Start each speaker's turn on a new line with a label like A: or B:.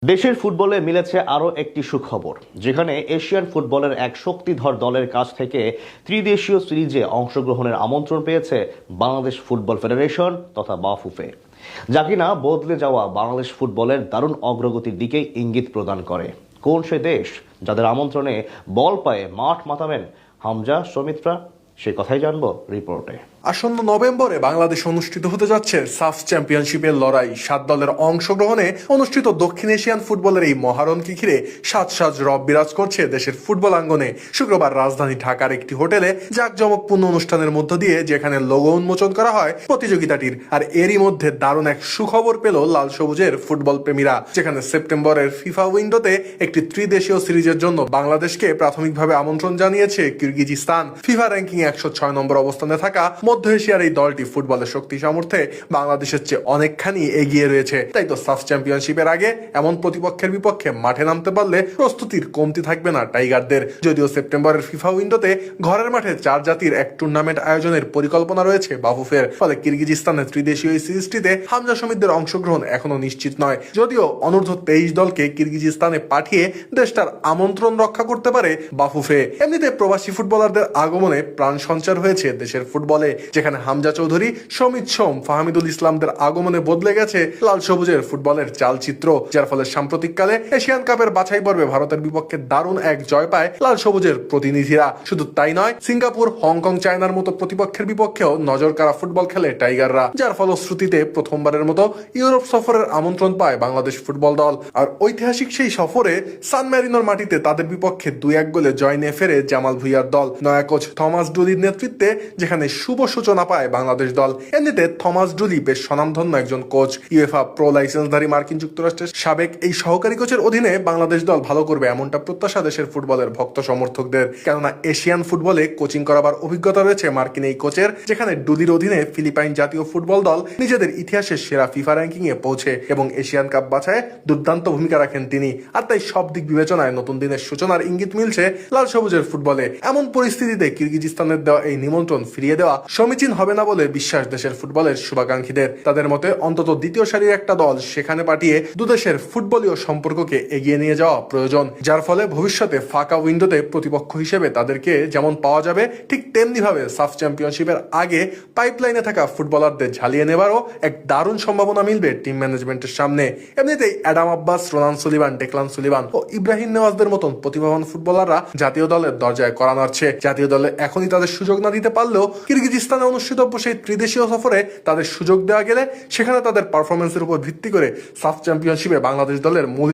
A: দেশের ফুটবলে মিলেছে আরও একটি সুখবর, যেখানে এশিয়ান ফুটবলের এক শক্তিধর দলের কাছ থেকে ত্রিদেশীয় সিরিজে অংশগ্রহণের আমন্ত্রণ পেয়েছে বাংলাদেশ ফুটবল ফেডারেশন তথা বাফুফে, যা কিনা বদলে যাওয়া বাংলাদেশ ফুটবলের দারুণ অগ্রগতির দিকে ইঙ্গিত প্রদান করে। কোন সে দেশ যাদের আমন্ত্রণে বল পায়ে মাঠ মাতাবেন হামজা সৌমিত্রা, সে কথাই জানবো রিপোর্টে।
B: আসন্ন নভেম্বরে বাংলাদেশে অনুষ্ঠিত হতে যাচ্ছে সাফ চ্যাম্পিয়নশিপের লড়াই। 7 দলের অংশগ্রহণে অনুষ্ঠিত দক্ষিণ এশিয়ান ফুটবলের এই মহারণকে ঘিরে সাজ রব বিরাজ করছে দেশের ফুটবল আঙ্গনে। শুক্রবার রাজধানী ঢাকার একটি হোটেলে জাঁকজমকপূর্ণ অনুষ্ঠানের মধ্য দিয়ে যেখানে লোগো উন্মোচন করা হয় প্রতিযোগিতাটির, আর এরই মধ্যে দারুণ এক সুখবর পেল লাল সবুজের ফুটবল প্রেমীরা, যেখানে সেপ্টেম্বরের ফিফা উইন্ডোতে একটি ত্রিদেশীয় সিরিজের জন্য বাংলাদেশকে প্রাথমিকভাবে আমন্ত্রণ জানিয়েছে কিরগিজস্তান। ফিফা র্যাঙ্কিং 106 নম্বর অবস্থানে থাকা মধ্য এশিয়ার এই দলটি ফুটবলের শক্তি সামর্থ্যে বাংলাদেশের চেয়ে অনেকখানি এগিয়ে রয়েছে। তাই তো সাফ চ্যাম্পিয়নশিপের আগে এমন প্রতিপক্ষের বিপক্ষে মাঠে নামতে পারলে প্রস্তুতির কমতি থাকবে না টাইগারদের। যদিও সেপ্টেম্বরের ফিফা উইন্ডোতে ঘরের মাঠে 4 জাতির এক টুর্নামেন্ট আয়োজনের পরিকল্পনা রয়েছে বাফুফের, ফলে কিরগিজস্তানের ত্রিদেশীয় এই সিরিজটিতে হামজা সমিতদের অংশগ্রহণ এখনো নিশ্চিত নয়। যদিও অনূর্ধ্ব 23 দলকে কিরগিজস্তানে পাঠিয়ে দেশটার আমন্ত্রণ রক্ষা করতে পারে বাফুফে। এমনিতে প্রবাসী ফুটবলারদের আগমনে প্রাণ সঞ্চার হয়েছে দেশের ফুটবলে, যেখানে হামজা চৌধুরী, সমিত সোম, ফাহমিদুল ইসলামদের আগমনে বদলে গেছে লাল সবুজের ফুটবলের চালচিত্র, যার ফলে সাম্প্রতিককালে এশিয়ান কাপের বাছাই পর্বে ভারতের বিপক্ষে দারুণ এক জয় পায় লাল সবুজের প্রতিনিধিরা। শুধু তাই নয়, সিঙ্গাপুর, হংকং, চায়নার মতো প্রতিপক্ষের বিপক্ষেও নজর কাড়া ফুটবল খেলে টাইগাররা, যার ফলশ্রুতিতে প্রথমবারের মতো ইউরোপ সফরের আমন্ত্রণ পায় বাংলাদেশ ফুটবল দল। আর ঐতিহাসিক সেই সফরে সান ম্যারিনোর মাটিতে তাদের বিপক্ষে 2-1 গোলে জয় নিয়ে ফেরে জামাল ভুঁইয়ার দল নয়া কোচ থমাস ডুলির নেতৃত্বে, যেখানে শুভ সূচনা পায় বাংলাদেশ দল। এমনিতে থমাস ডুলি বেশ স্বনামধন্য একজন কোচ। ইউএফা প্রো লাইসেন্সধারী মার্কিন যুক্তরাষ্ট্রের সাবেক এই সহকারী কোচের অধীনে বাংলাদেশ দল ভালো করবে এমনটা প্রত্যাশা দেশের ফুটবলের ভক্ত সমর্থকদের, কেননা এশিয়ান ফুটবলে কোচিং করাবার অভিজ্ঞতা রয়েছে মার্কিন এই কোচের, যেখানে ডুলির অধীনে ফিলিপাইন জাতীয় ফুটবল দল নিজেদের ইতিহাসের সেরা ফিফা র্যাঙ্কিং এ পৌঁছে এবং এশিয়ান কাপ বাছায় দুর্দান্ত ভূমিকা রাখেন তিনি। আর তাই সব দিক বিবেচনায় নতুন দিনের সূচনার ইঙ্গিত মিলছে লাল সবুজের ফুটবলে। এমন পরিস্থিতিতে কিরগিজস্তানের দেওয়া এই নিমন্ত্রণ ফিরিয়ে দেওয়া সমীচীন হবে না বলে বিশ্বাস দেশের ফুটবলের শুভাকাঙ্ক্ষীদের। তাদের মতে অন্তত দ্বিতীয় সারির একটা দল সেখানে পাঠিয়ে দুদেশের ফুটবলীয় সম্পর্ককে এগিয়ে নিয়ে যাওয়া প্রয়োজন, যার ফলে ভবিষ্যতে ফাঁকা উইন্ডোতে প্রতিপক্ষ হিসেবে তাদেরকে যেমন পাওয়া যাবে, ঠিক তেমনি ভাবে সাফ চ্যাম্পিয়নশিপের আগে পাইপলাইনে থাকা ফুটবলারদের ঝালিয়ে নেবারও এক দারুণ সম্ভাবনা মিলবে টিম ম্যানেজমেন্টের সামনে। এমনিতেই Adam Abbas, Ronan Sullivan, Declan Sullivan ও ইব্রাহিম নেওয়াজদের মতন প্রতিভাবান ফুটবলাররা জাতীয় দলের দরজায় কড়া নাড়ছে। জাতীয় দলে এখনই তাদের সুযোগ না দিতে পারলেও কিরগিজস্তানে অনুষ্ঠিতব্য সেই ত্রিদেশীয় সফরে তাদের সুযোগ দেওয়া গেলে সেখানে তাদের পারফরমেন্সের উপর ভিত্তি করে সাফ চ্যাম্পিয়নশিপে বাংলাদেশ দলের মূল